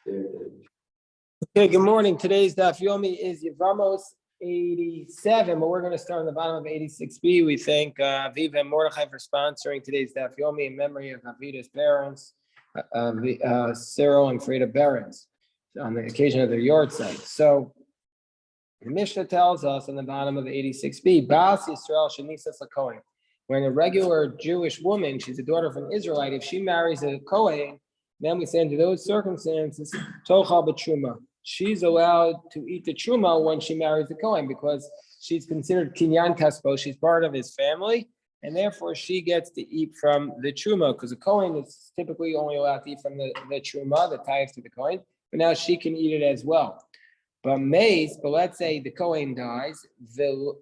Okay, good morning. Today's Daf Yomi is Yevamos 87, but we're going to start on the bottom of 86b. We thank Aviva and Mordechai for sponsoring today's Daf Yomi in memory of Avida's parents, Cyril and Frida Behrens, on the occasion of their yard site. So the Mishnah tells us on the bottom of 86b, Bas Yisrael Shenisas LaKohen. When a regular Jewish woman, she's a daughter of an Israelite, if she marries a Kohen, then we say under those circumstances, Tochal B'Truma. She's allowed to eat the Truma when she marries the Kohen because she's considered Kinyan Kaspo. She's part of his family, and therefore she gets to eat from the Truma because the Kohen is typically only allowed to eat from the Truma, the tithe to the Kohen, but now she can eat it as well. But let's say the Kohen dies, and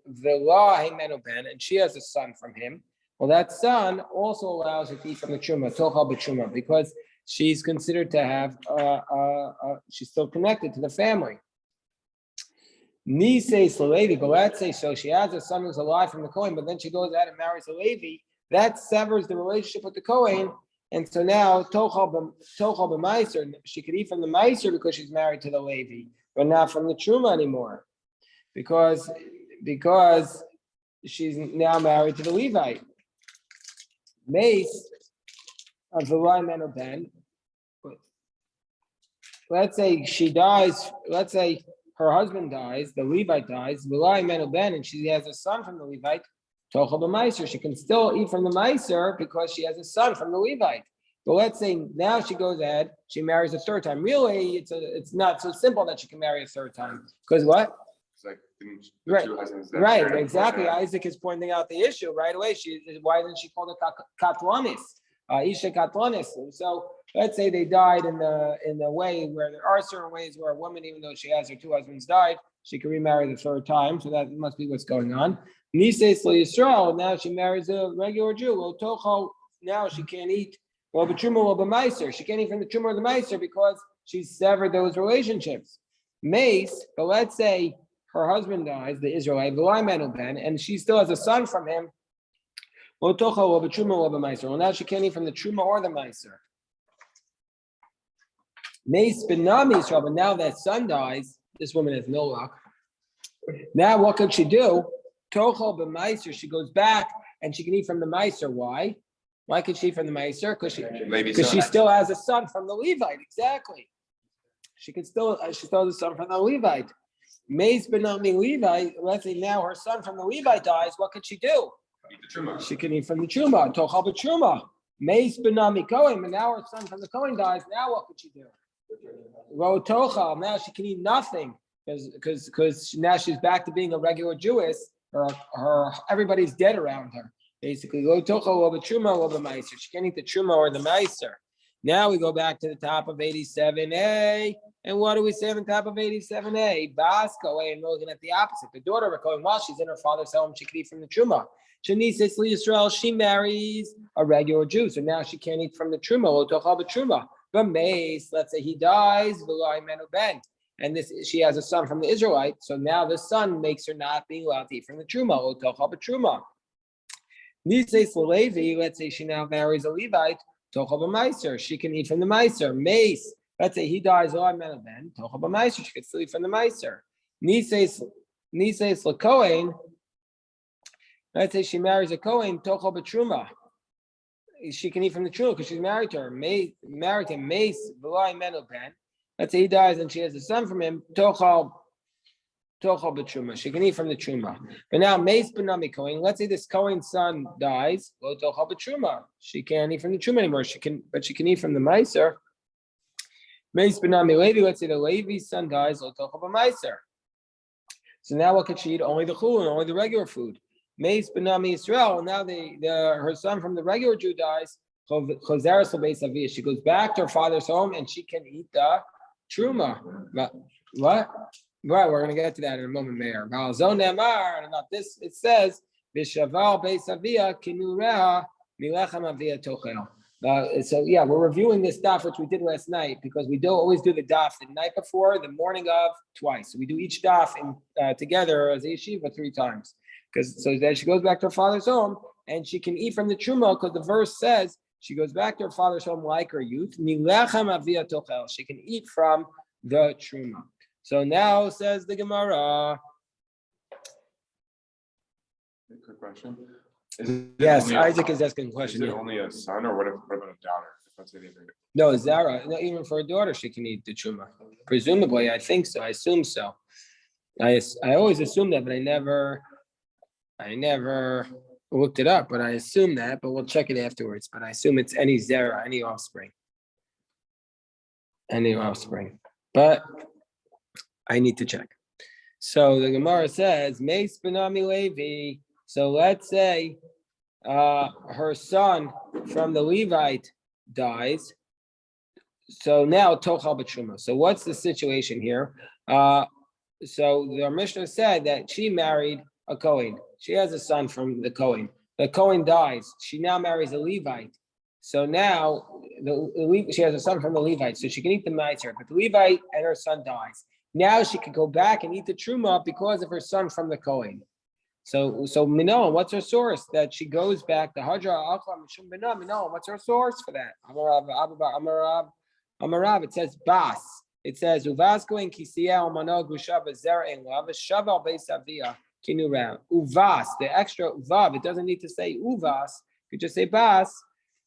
she has a son from him. Well, that son also allows her to eat from the Truma, Tochal B'Truma, because she's considered to have, she's still connected to the family. Nises Levi, but let's say so she has a son who's alive from the Kohen, but then she goes out and marries a Levi. That severs the relationship with the Kohen, and so now Tochal b'Meiser, she could eat from the Meiser because she's married to the Levi, but not from the Truma anymore, because she's now married to the Levite. Mace of the Lyman or Ben. Let's say she dies. Let's say her husband dies. The Levite dies. The Lyman or Ben, and she has a son from the Levite. Tochal b'Meiser. She can still eat from the Meiser because she has a son from the Levite. But let's say now she goes ahead. She marries a third time. Really, it's not so simple that she can marry a third time because what? It's like right, exactly. Isaac is pointing out the issue right away. Why didn't she call it katlanis, isha katlanis? So let's say they died in the way where there are certain ways where a woman, even though she has her two husbands died, she can remarry the third time. So that must be what's going on. Nises Yisrael. Now she marries a regular Jew. Well, Tochal. Now she can't eat. Well, b'Truma or b'Meiser. She can't eat from the Truma or the Meiser because she's severed those relationships. Mace, but let's say her husband dies, the Israelite, and she still has a son from him. Well, now she can't eat from the Truma or the Meiser. But now that son dies, this woman has no luck. Now what could she do? Tochal b'Meiser, she goes back and she can eat from the Meiser. Why? Why could she eat from the Meiser? Because she still has a son from the Levite. Exactly. She still has a son from the Levite. Mace Benami Levi, let's say now her son from the Levite dies, what could she do? She can eat from the Truma, Tochal b'Truma. Mace Benami Kohen, and now her son from the Kohen dies, now what could she do? Lo Tochal, now she can eat nothing, because now she's back to being a regular Jewess, her everybody's dead around her. Basically, Lo Tochal, Lo b'Truma, Lo b'Meiser. She can't eat the Truma or the Meiser. Now we go back to the top of 87a. And what do we say on the top of 87a? Basko, and we're looking at the opposite. The daughter of a Kohen, while she's in her father's home, she can eat from the Truma. Shanisis Yisrael, she marries a regular Jew, so now she can't eat from the Truma. Tochal b'Truma. But Mace, let's say he dies, Ben, and she has a son from the Israelite. So now the son makes her not being allowed to eat from the Truma. Tochal b'Truma. Nisis Levi, let's say she now marries a Levite. Tochal b'Meiser, she can eat from the Meiser. Mace, let's say he dies, Ben, Tochal b'Meiser, she can still eat from the Meiser. Nises LaKohen, let's say she marries a Kohen, Tochal b'Truma. She can eat from the Truma because she's married to her. Married to Mace, Ben. Let's say he dies and she has a son from him, Tochal b'Truma. She can eat from the Truma. But now Mace Benami Kohen, let's say this Kohen's son dies, Tochal b'Truma. She can't eat from the Truma anymore. She can eat from the Meiser. Mace Benami Levi, let's say the Levi's son dies, Tochal b'Meiser. So now what could she eat? Only the chulin, only the regular food. Mace Benami Yisrael, now her son from the regular Jew dies, she goes back to her father's home and she can eat the Truma. But what? Right, we're going to get to that in a moment, Mayor. And not this, it says, Vishaval Beis Avia Kinureha Milechem Avia Tochel. So yeah, we're reviewing this daf, which we did last night, because we don't always do the daf the night before, the morning of, twice. So we do each daf together as a yeshiva 3 times. So then she goes back to her father's home and she can eat from the truma, because the verse says She goes back to her father's home like her youth. Milechem avia tochel. She can eat from the truma. So now says the Gemara. A quick question. Yes, Isaac is asking a question. Is it only a son, or what about a daughter? That's anything. No, Zara. No, even for a daughter, she can eat the truma. Presumably, I think so. I assume so. I always assume that, but I never looked it up. But I assume that. But we'll check it afterwards. But I assume it's any Zara, any offspring. But I need to check. So the Gemara says, Meis Benami Levi. So let's say her son from the Levite dies. So now Tochal B'Truma. So what's the situation here? So the Mishnah said that she married a Kohen. She has a son from the Kohen. The Kohen dies. She now marries a Levite. So now she has a son from the Levite. So she can eat the Meiser. But the Levite and her son dies. Now she could go back and eat the Truma because of her son from the Kohen. So Minon, what's her source that she goes back? The Hadra Aklam Mishum Minon, what's her source for that? Amarav, it says Bas. It says Uvasko in Kisiya Omano Gushava Zer in Lav Shaval Beisavia Kinura. Uvas, the extra Uvav, it doesn't need to say Uvas, you could just say Bas.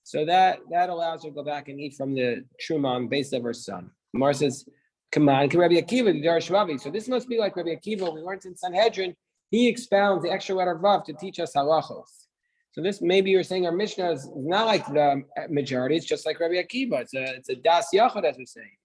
So that allows her to go back and eat from the Truma on base of her son. Mar says, come on, Rabbi Akiva, the Darashvavi. So this must be like Rabbi Akiva. We learned in Sanhedrin. He expounds the extra letter Vav to teach us halachos. So this, maybe you're saying our Mishnah is not like the majority, it's just like Rabbi Akiva. It's a das yachad, as we're saying.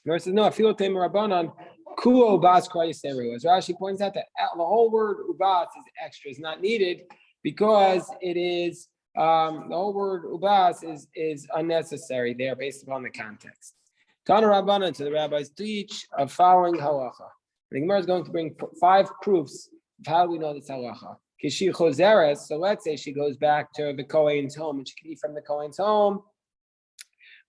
Gemara says, no, afilo teim rabbanan, kuo ubas krayiseru. As Rashi points out, that the whole word ubas is extra, is not needed because it is, the whole word ubas is unnecessary there based upon the context. Tana rabbanan, to the rabbis teach of following halacha. The Gemara is going to bring 5 proofs of how we know this halacha. Kishi chozeres, so let's say she goes back to the Kohen's home and she can eat from the Kohen's home.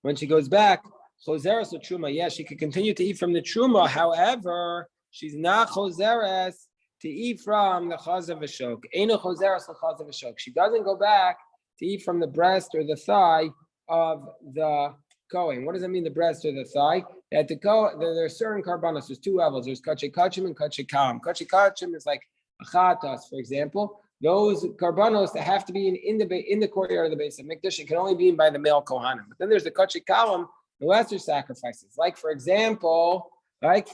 When she goes back, chozeres or truma, yes, she can continue to eat from the truma. However, she's not chozeres to eat from the chazav v'shok. Eino chozeres l'chazav v'shok. She doesn't go back to eat from the breast or the thigh of the Kohen. What does that mean, the breast or the thigh? That there are certain karbanos. There's 2 levels. There's kache kachim and kache kam. Kache kachim is like a chatas, for example. Those karbanos that have to be in the courtyard of the base of Mikdash, it can only be by the male kohanim. But then there's the kache kalam, the lesser sacrifices. Like for example, if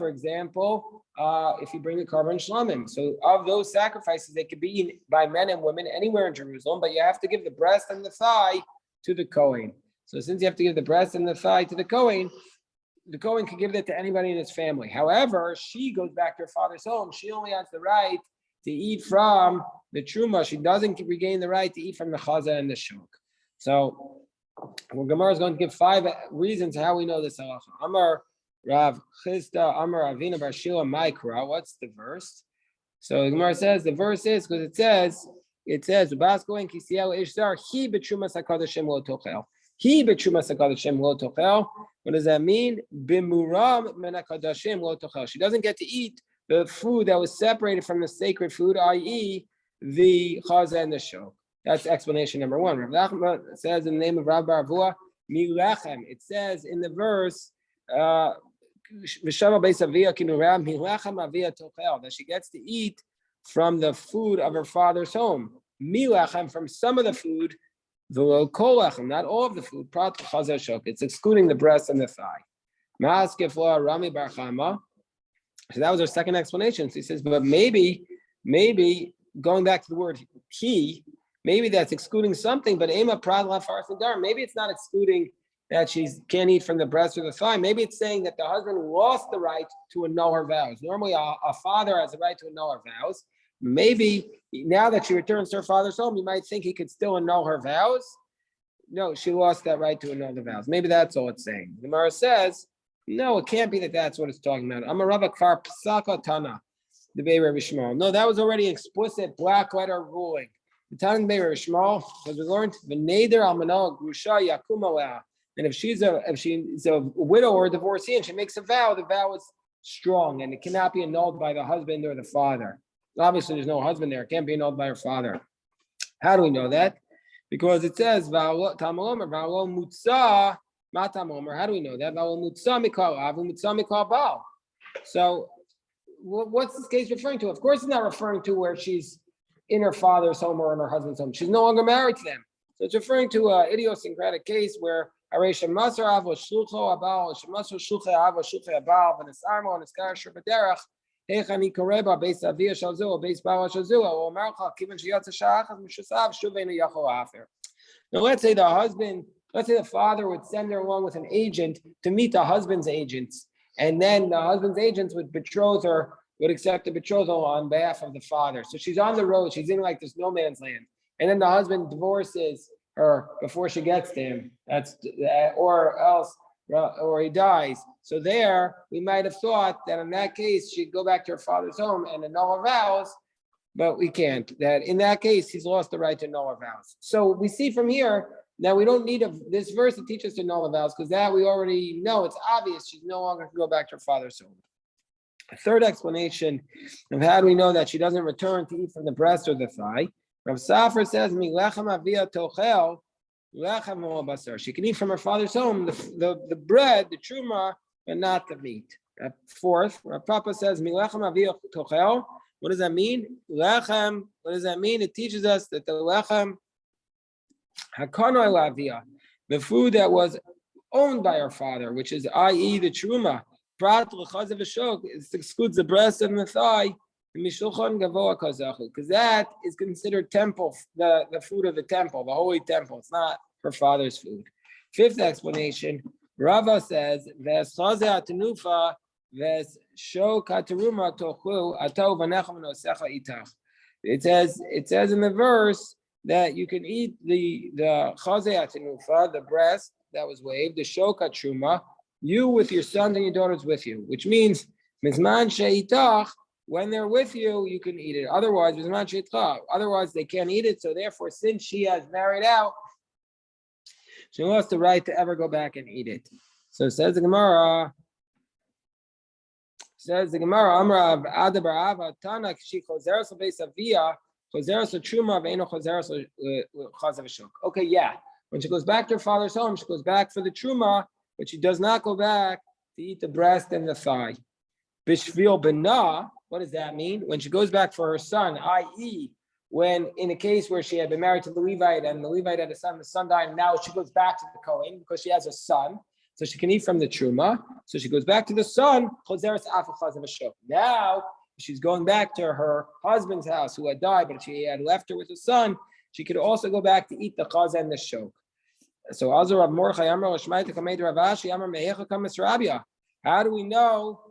you bring the karban shlamim. So of those sacrifices, they could be eaten by men and women anywhere in Jerusalem, but you have to give the breast and the thigh to the Kohen. So since you have to give the breast and the thigh to the Kohen can give that to anybody in his family. However, she goes back to her father's home. She only has the right to eat from the truma. She doesn't regain the right to eat from the chaza and the shuk. So, Gemara is going to give 5 reasons how we know this halacha. Amar Rav Chisda, Amar Avina Bar Shila Maikra. What's the verse? So the Gemara says the verse is because it says Ubasko and Kisiel Ishzar He betrumas hakadoshim lo tochel. He betrumas hakadoshim lo tochel. What does that mean? Bimuram men hakadoshim lo tochel. She doesn't get to eat the food that was separated from the sacred food, i.e., the chaza and the shok. That's explanation number 1. Rav Nachman says in the name of Rav Bar Avua, Milechem. It says in the verse, that she gets to eat from the food of her father's home. Milechem, from some of the food, v'lo kol lechem, not all of the food. Prat chaza shok. It's excluding the breast and the thigh. Ma'askef lo Rami Bar Chama. So that was our second explanation. So he says, but maybe going back to the word he, maybe that's excluding something, but ema pradla farsandar, maybe it's not excluding that she can't eat from the breast or the thigh. Maybe it's saying that the husband lost the right to annul her vows. Normally a father has the right to annul her vows. Maybe now that she returns to her father's home, you might think he could still annul her vows. No, she lost that right to annul the vows. Maybe that's all it's saying. The Gemara says, no, it can't be that that's what it's talking about. Amarava kfar psaka tana, the Bei Rabbi Shmuel. No, that was already explicit black letter ruling. The Tana Bei Rabbi Shmuel, because we learned v'neder almana grusha yakum. And if she's a widow or a divorcee and she makes a vow, the vow is strong and it cannot be annulled by the husband or the father. Obviously, there's no husband there; it can't be annulled by her father. How do we know that? because it says Tamalomer Valo Mutsa Matalomer. How do we know that? Valo Mutsa Mikal Avu Mutsa Mikal Baal. So what's this case referring to? Of course, it's not referring to where she's in her father's home or in her husband's home. She's no longer married to them. So it's referring to an idiosyncratic case where Aresha Masar Avo Shlucho Abal, Shemasar Shluche Avo Shluche Abal, Venesarmo and Eskar Sherbaderach, Hechani Koreba, Base Avia Shalzua, Base Bala Shalzua, or Marcha, Kivan Shiatza Shachas, Mishusav, Shuvena Yacho Afer. Now let's say the father would send her along with an agent to meet the husband's agents, and then the husband's agents would betroth her, would accept the betrothal on behalf of the father. So she's on the road, she's in like this no man's land, and then the husband divorces her before she gets to him. Or he dies. So there, we might have thought that in that case she'd go back to her father's home and annul her vows, but we can't. That in that case he's lost the right to annul her vows. So we see from here now we don't need this verse to teach us to annul the vows, because that we already know. It's obvious she's no longer can go back to her father's home. A third explanation of how do we know that she doesn't return to eat from the breast or the thigh. Rav Safar says, "Mi lechem avia tochel, lechem basar." She can eat from her father's home the bread, the truma, but not the meat. Fourth, Rav Papa says, "Mi lechem avia tochel." What does that mean? Lechem. What does that mean? It teaches us that the lechem hakanoi lavia, the food that was owned by her father, which is, i.e., the truma, prat l'chaz of a shok, it excludes the breast and the thigh. Because that is considered temple, the food of the temple, the holy temple. It's not her father's food. Fifth explanation, Rava says, it says in the verse that you can eat the chazeh atanufa, the breast that was waved, the shoka truma, you with your sons and your daughters with you, which means mizman sheitach. When they're with you, you can eat it. Otherwise, they can't eat it. So therefore, since she has married out, she lost the right to ever go back and eat it. So says the Gemara, Amra of Adabar Ava, Tanak, she chozeres beis avia, chozeres truma, ve'eno chozeres chazav shuk. Okay, yeah. When she goes back to her father's home, she goes back for the truma, but she does not go back to eat the breast and the thigh. Bishvil benah. What does that mean? When she goes back for her son, i.e., when in a case where she had been married to the Levite and the Levite had a son, the son died, and now she goes back to the Kohen because she has a son, so she can eat from the Truma. So she goes back to the son. Now she's going back to her husband's house who had died, but she had left her with a son. She could also go back to eat the chaz and the shok. So how do we know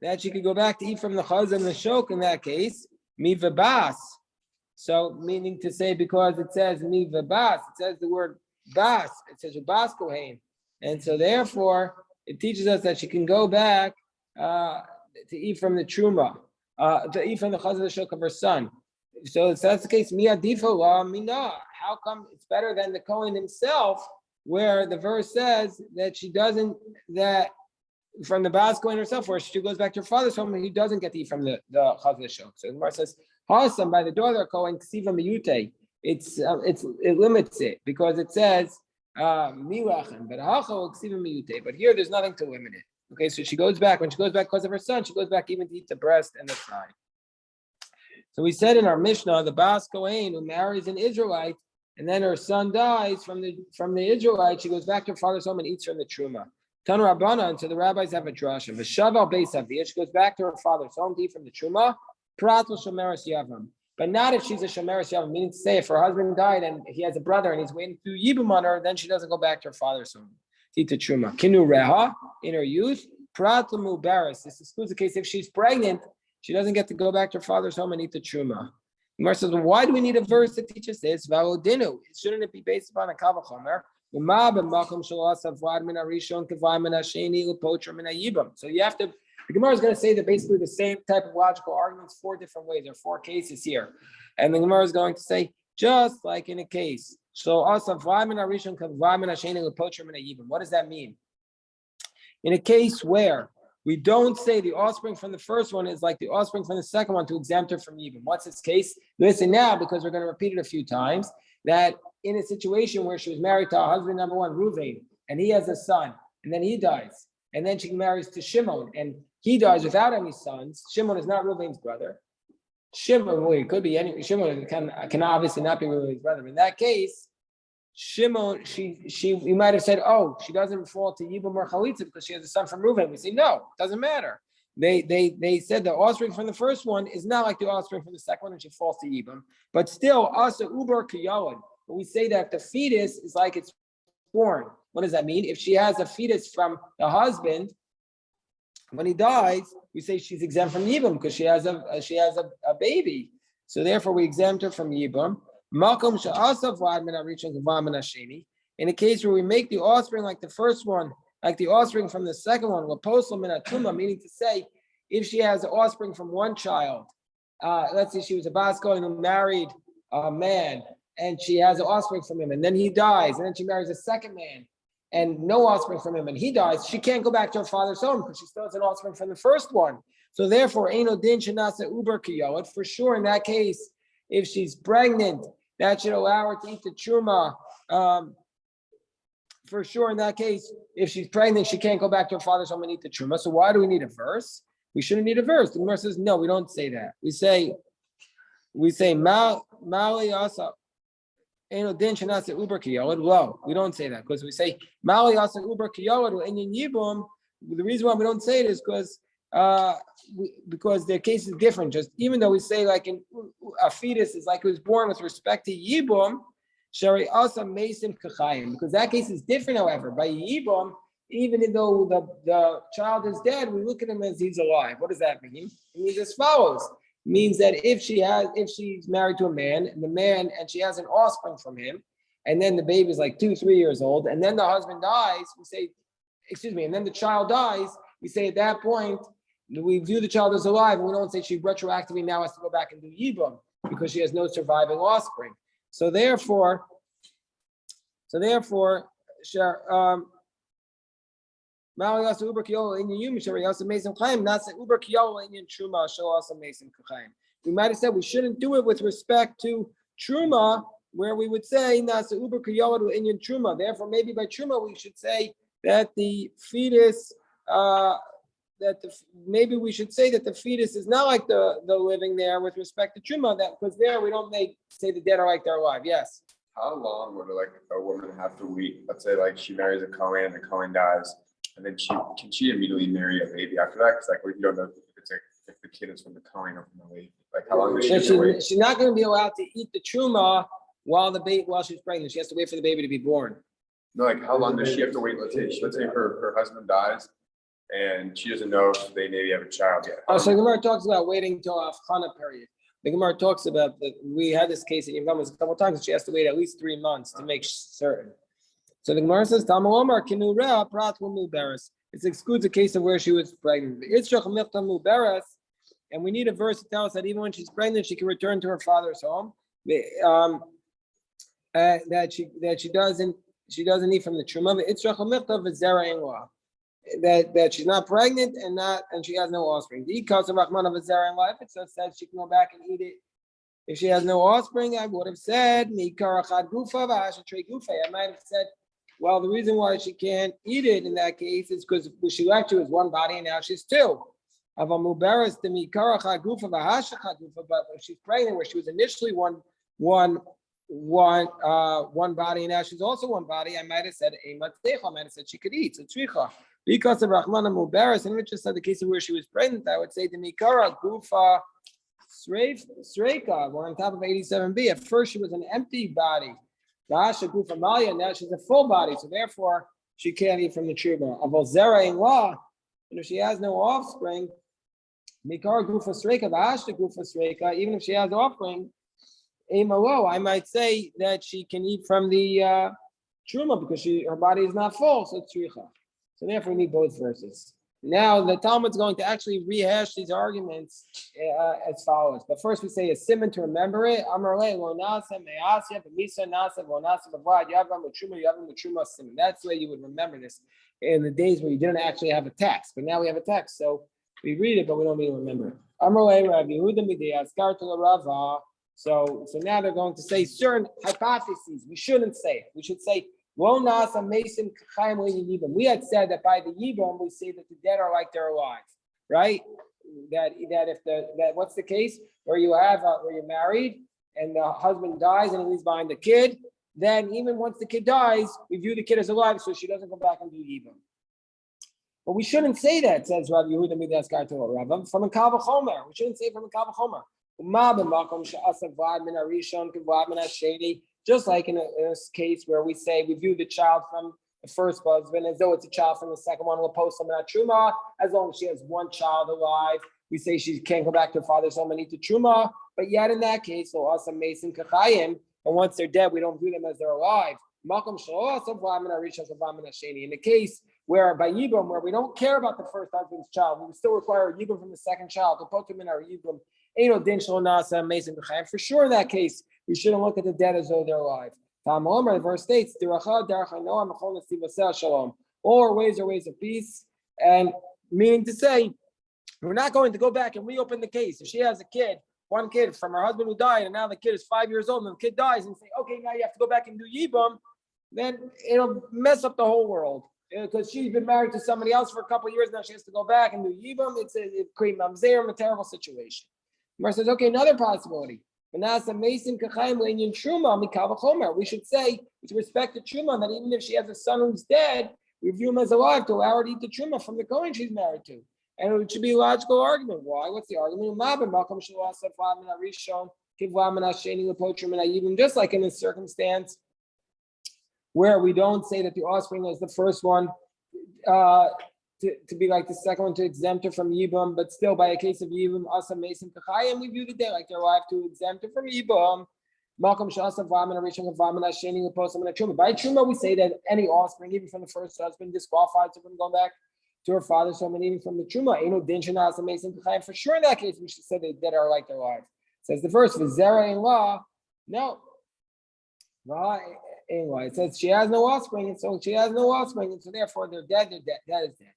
that she could go back to eat from the chaz and the shok in that case? Mi v'bas. So meaning to say, because it says mi v'bas, it says the word bas, it says bas kohen. And so therefore, it teaches us that she can go back to eat from the truma, to eat from the chaz and the shok of her son. So if that's the case, mi adifo la mina. How come it's better than the kohen himself, where the verse says that she doesn't, that from the Bas Kohen herself, where she goes back to her father's home, and he doesn't get to eat from the Chaz Shok. So the Gemara says, Hasam by the daughter of Kohen Ksiva Miyute. It limits it because it says Milachem, but Hacho Ksiva Miyute. But here there's nothing to limit it. Okay, so she goes back. When she goes back because of her son, she goes back even to eat the breast and the thigh. So we said in our Mishnah, the Bas Kohen who marries an Israelite and then her son dies from the Israelite, she goes back to her father's home and eats from the Truma. Tan Rabbana, and so the rabbis have a drasha. V'shaval beis aviyah, she goes back to her father's home to eat from the truma. Pratul shomeres yavam, but not if she's a shomeres yavam. Meaning to say, if her husband died and he has a brother and he's waiting to yibum on her, then she doesn't go back to her father's home to eat the truma. Kinu reha, in her youth, pratul mubaris. This excludes the case if she's pregnant, she doesn't get to go back to her father's home and eat the truma. Gemara says, well, why do we need a verse that teaches this? Valodinu, shouldn't it be based upon a kavachomer? So you have to, the Gemara is going to say that basically the same type of logical arguments, 4 different ways. There are 4 cases here. And the Gemara is going to say, just like in a case. So what does that mean? In a case where we don't say the offspring from the first one is like the offspring from the second one to exempt her from Yibum. What's this case? Listen now, because we're going to repeat it a few times. that in a situation where she was married to her husband number one, Reuven, and he has a son, and then he dies, and then she marries to Shimon, and he dies without any sons. Shimon is not Reuven's brother. Shimon, well, it could be any. Shimon can obviously not be Reuven's brother. In that case, Shimon, you might have said, oh, she doesn't fall to Yibum or Chalitza because she has a son from Reuven. We say, no, it doesn't matter. They said the offspring from the first one is not like the offspring from the second one, and she falls to Yibum. But still, asa uber kiyalad. But we say that the fetus is like it's born. What does that mean? If she has a fetus from the husband, when he dies, we say she's exempt from Yibum because she has a baby. So therefore, we exempt her from Yibum. In a case where we make the offspring like the first one, like the offspring from the second one, meaning to say, if she has an offspring from one child, let's say she was a Basco who married a man, and she has an offspring from him, and then he dies, and then she marries a second man, and no offspring from him, and he dies, she can't go back to her father's home because she still has an offspring from the first one. So therefore, for sure in that case, if she's pregnant, that should allow her to eat the truma. For sure, in that case, if she's pregnant, she can't go back to her father's home and eat the truma. So why do we need a verse? We shouldn't need a verse. The Gemara says, no, we don't say that. We say, Mali asa. Well, we don't say that because we say Mali asa uber kiyolad inyan yibum. The reason why we don't say it is because their case is different. Just even though we say like a fetus is like it was born with respect to yibum, shari asa mesim kachayim, because that case is different. However, by yibum, even though the child is dead, we look at him as he's alive. What does that mean? It means as follows. It means that if she's married to a man, and she has an offspring from him, and then the baby is like 2-3 years old, and then the husband dies, we say, and then the child dies, we say at that point, we view the child as alive, and we don't say she retroactively now has to go back and do yibum because she has no surviving offspring. So therefore, we might have said we shouldn't do it with respect to truma, where we would say nasa uber kiyolad inyan truma. Therefore, maybe by truma we should say that the fetus, maybe we should say that the fetus is not like the living there with respect to truma. That because there we don't say the dead are like they're alive. Yes. How long would like a woman have to wait? Let's say like she marries a Kohen and the Kohen dies. And then can she immediately marry a baby after that? Because like you don't know if the kid is from the Kohen or from the lady. Like how long does she have to wait? She's not going to be allowed to eat the truma while she's pregnant. She has to wait for the baby to be born. No, like how long does she have to wait? Let's say her husband dies, and she doesn't know if they maybe have a child yet. Oh, so the Gemara talks about waiting until a Chana period. The Gemara talks about that. We had this case in Yevamos a couple of times. She has to wait at least 3 months to make certain. So the Gemara says, it excludes a case of where she was pregnant. And we need a verse to tell us that even when she's pregnant, she can return to her father's home. That she doesn't eat from the truma. That she's not pregnant and she has no offspring. If it says she can go back and eat it. If she has no offspring, I would have said, I might have said, well, the reason why she can't eat it in that case is because she actually was one body and now she's two. But when she's pregnant, where she was initially one body and now she's also one body, I might have said she could eat. So tzricha. Because of Rahman and Mubarak, and just said the case of where she was pregnant, I would say the Mikara Gufa Sreika, we're on top of 87b. At first she was an empty body. Dasha Gufa Malia, now she's a full body, so therefore she can't eat from the truma. Of Zera in law, and if she has no offspring, Mikara Gufa Sreika, Dasha Gufa Sreika, even if she has offspring, I might say that she can eat from the truma because her body is not full, so it's tricha. So therefore, we need both verses. Now, the Talmud's going to actually rehash these arguments as follows. But first, we say a simon to remember it. That's the way you would remember this in the days where you didn't actually have a text. But now we have a text, so we read it, but we don't need to remember it. So now they're going to say certain hypotheses. We shouldn't say it. We should say, Lo nasa mason k'chaim yibam. We had said that by the yibam, we say that the dead are like they're alive, right? That if what's the case where where you're married and the husband dies and he leaves behind the kid, then even once the kid dies, we view the kid as alive, so she doesn't go back and do yibam. But we shouldn't say that, says Rabbi Yehuda Midas Karto Rabbi, from a Kal V'chomer. We shouldn't say it from a Kal V'chomer. Just like in a case where we say we view the child from the first husband as though it's a child from the second one, we'll post some truma. As long as she has one child alive, we say she can't go back to her father's home and eat the truma. But yet in that case, so also mason kachayim, and once they're dead, we don't view them as they're alive. In the case where by Yibam, where we don't care about the first husband's child, we still require a Yibam from the second child. For sure, in that case, we shouldn't look at the dead as though they're alive. The verse states, all ways are ways of peace, and meaning to say, we're not going to go back and reopen the case. If she has a kid, one kid from her husband who died, and now the kid is 5 years old, and the kid dies, and say, okay, now you have to go back and do Yibam, then it'll mess up the whole world. Because she's been married to somebody else for a couple of years, now she has to go back and do Yibam. It creates a terrible situation. Mar says, okay, another possibility. We should say, with respect to Truma, that even if she has a son who's dead, we view him as alive to allow her to eat the Truma from the Kohen she's married to. And it should be a logical argument. Why? What's the argument? Just like in this circumstance where we don't say that the offspring is the first one to be like the second one to exempt her from Yibam, but still by a case of Yibam, Asa Mason Kachayim, we view the day like their wife to exempt her from Yibam. Malcolm Shasa Vamana Rishon Vamana Shani Posam Truma. By Truma, we say that any offspring, even from the first husband, disqualified from going back to her father's home, and even from the Truma, Asa Mason Kachayim. For sure, in that case, we should say that dead are like their wife. Says the verse, Vizera in law, no. Anyway, it says she has no offspring, and so she has no offspring, and so therefore they're dead. That is dead.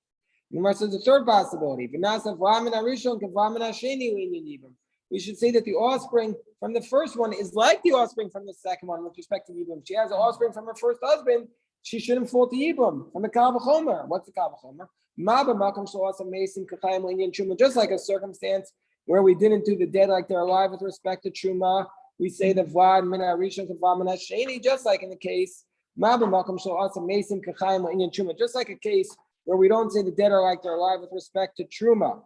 And says the third possibility. We should say that the offspring from the first one is like the offspring from the second one with respect to Yibam. She has an offspring from her first husband. She shouldn't fall to Yibam from the Kal V'chomer. What's the Kal V'chomer? Just like a circumstance where we didn't do the dead like they're alive with respect to Truma, we say the Vlad Mina Rishon Kavamana Sheni, just like in the case, just like a case where we don't say the dead are like they're alive with respect to Truma,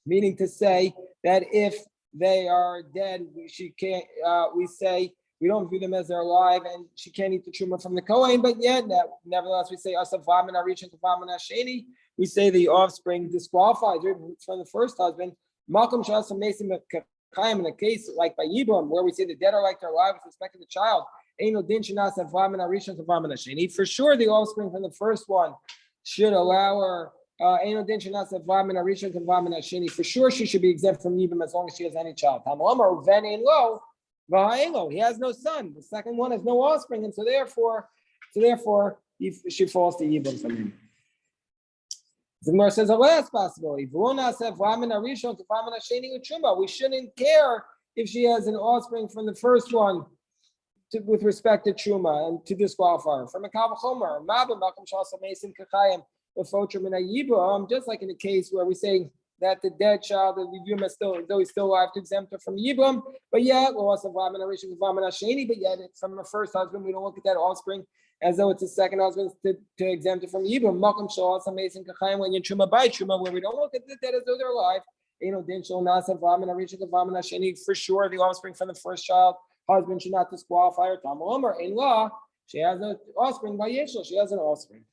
meaning to say that if they are dead, she can't. We say we don't view them as they're alive, and she can't eat the Truma from the Kohen. But yet, nevertheless, we say we say the offspring disqualifies from the first husband. Malcolm Shasa Mason in a case like by Yibam, where we say the dead are like they're alive with respect to the child. For sure, the offspring from the first one should allow her. For sure, she should be exempt from Yibam as long as she has any child. He has no son. The second one has no offspring, and so therefore, she falls to Yibam from him. The Gemara says the last possibility. We shouldn't care if she has an offspring from the first one with respect to Truma and to disqualify her. From a Kal V'chomer, just like in the case where we say that the dead child, we view him as though he's still alive, to exempt her from Yibam, but yet, but yet from the first husband, we don't look at that offspring as though it's a second husband to exempt it from Yibam. Malcolm Shaw, some amazing Kachayim when you Truma by Truma, where we don't look at the dead as though they're alive. For sure, the offspring from the first child husband should not disqualify her. In law, she has no offspring by Yeshua. She has an offspring.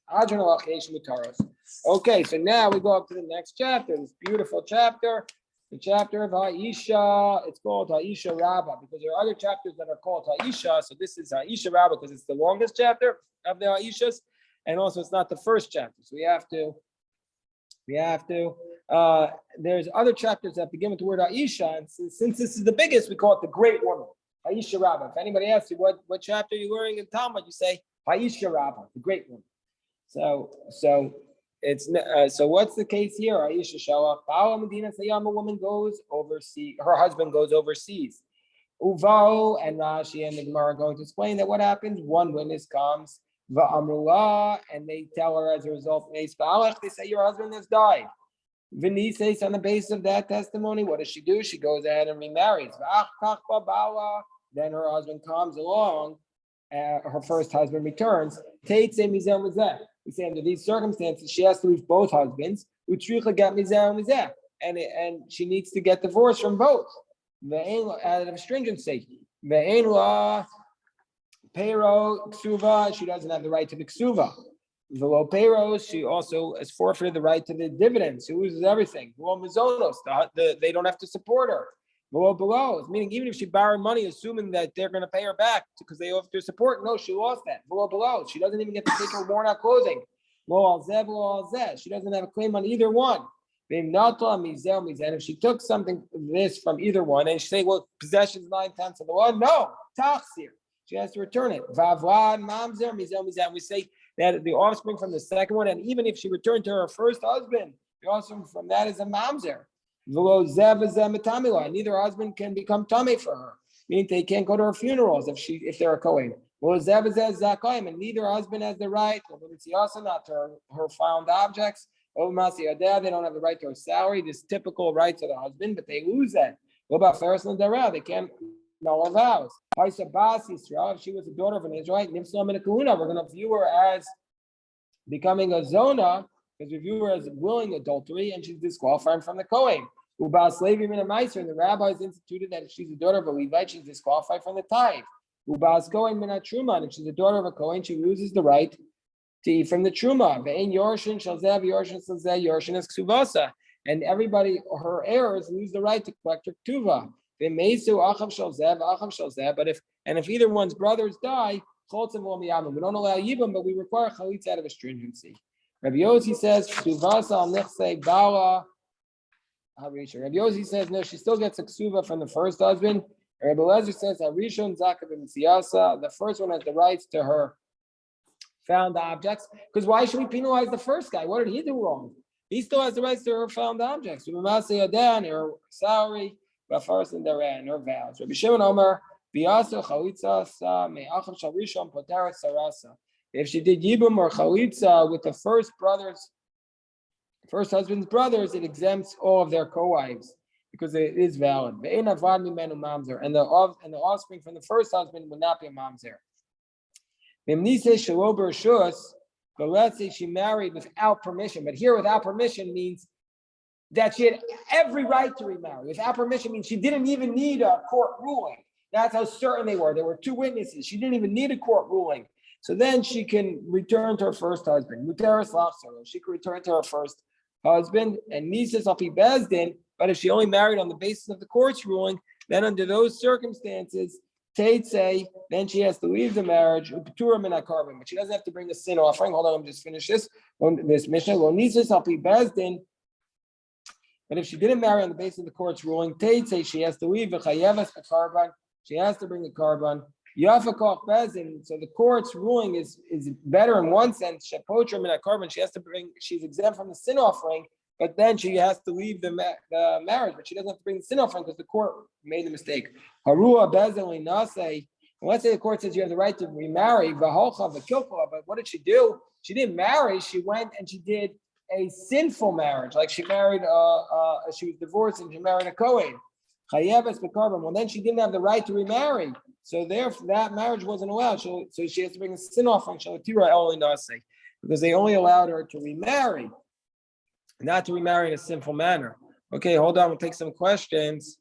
Okay, so now we go up to the next chapter. This beautiful chapter, the chapter of Ha'isha. It's called Ha'isha Rabbah because there are other chapters that are called Ha'isha. So this is Ha'isha Rabbah because it's the longest chapter of the Ha'ishas, and also it's not the first chapter. So we have to. There's other chapters that begin with the word Ha'isha, and since this is the biggest, we call it the Great Woman. Ha'isha Rabbah. If anybody asks you what chapter you're learning in Talmud, you say Ha'isha Rabbah, the Great Woman. So it's so what's the case here? Aisha Shalach, a woman goes overseas, her husband goes overseas. Uvo and Rashi and the Gemara are going to explain that what happens, one witness comes, va'amrullah, and they tell her as a result, they say your husband has died. Vinny says on the basis of that testimony, what does she do? She goes ahead and remarries. Then her husband comes along, her first husband returns. We say under these circumstances, she has to leave both husbands. And she needs to get divorced from both. Out of stringency. Pero ksuva, she doesn't have the right to the ksuva. Velo peros, she also has forfeited the right to the dividends. She loses everything. Velo mizonos, they don't have to support her. Velo below, meaning even if she borrowed money, assuming that they're going to pay her back because they have to support, no, she lost that. Velo below, she doesn't even get to take her worn out clothing. Lo al zeh, velo al zeh, she doesn't have a claim on either one. And if she took something this from either one, and she say, well, possession's 9/10 of the law, no, tachsir. She has to return it. Vavlad, mamzer, mizel, mizeh. We say that the offspring from the second one, and even if she returned to her first husband, the offspring from that is a mamzer. Neither husband can become tummy for her, meaning they can't go to her funerals if they're a kohen. And neither husband has the right, not to her found objects. They don't have the right to her salary, this typical rights of the husband, but they lose that. What about Ferris and Dara? They can't null her vows. If she was a daughter of an Israelite, we're going to view her as becoming a zona, because we view her as willing adultery, and she's disqualified from the Kohen. Slavery in a Meiser, and the rabbis instituted that if she's a daughter of a Levite, she's disqualified from the tithe. Kohen min truma, and if she's a daughter of a Kohen, she loses the right to eat from the truma. And everybody, her heirs, lose the right to collect her ktuva. But if either one's brothers die, we don't allow yibum, but we require chalitz out of a stringency. Rabbi Yossi says, Rabbi Yossi says, no, she still gets a ksuva from the first husband. Rabbi Lezer says, the first one has the rights to her found objects. Because why should we penalize the first guy? What did he do wrong? He still has the rights to her found objects. Her salary, her vows. Rabbi Shimon Omer, if she did yibum or chalitza with the first husband's brothers, it exempts all of their co-wives because it is valid. And the offspring from the first husband would not be a mamzer. But let's say she married without permission. But here, without permission means that she had every right to remarry. Without permission means she didn't even need a court ruling. That's how certain they were. There were two witnesses. She didn't even need a court ruling. So then she can return to her first husband. She can return to her first husband. And Nises Alpi Bezdin, but if she only married on the basis of the court's ruling, then under those circumstances, say, then she has to leave the marriage, but she doesn't have to bring a sin offering. Hold on, let me just finish this mission. But if she didn't marry on the basis of the court's ruling, say she has to leave the chayevas carbon. She has to bring the carbon. Yafakoch bezin. So the court's ruling is better in one sense. Shepotra min carbon. She has to bring. She's exempt from the sin offering, but then she has to leave the marriage. But she doesn't have to bring the sin offering because the court made the mistake. Harua bezin nase. Let's say the court says you have the right to remarry. V'holcha v'kilcha. But what did she do? She didn't marry. She went and she did a sinful marriage, like she married. She was divorced and she married a Kohen. Well, then she didn't have the right to remarry, so therefore that marriage wasn't allowed. So she has to bring a sin offering, because they only allowed her to remarry, not to remarry in a sinful manner. Okay, hold on, we'll take some questions.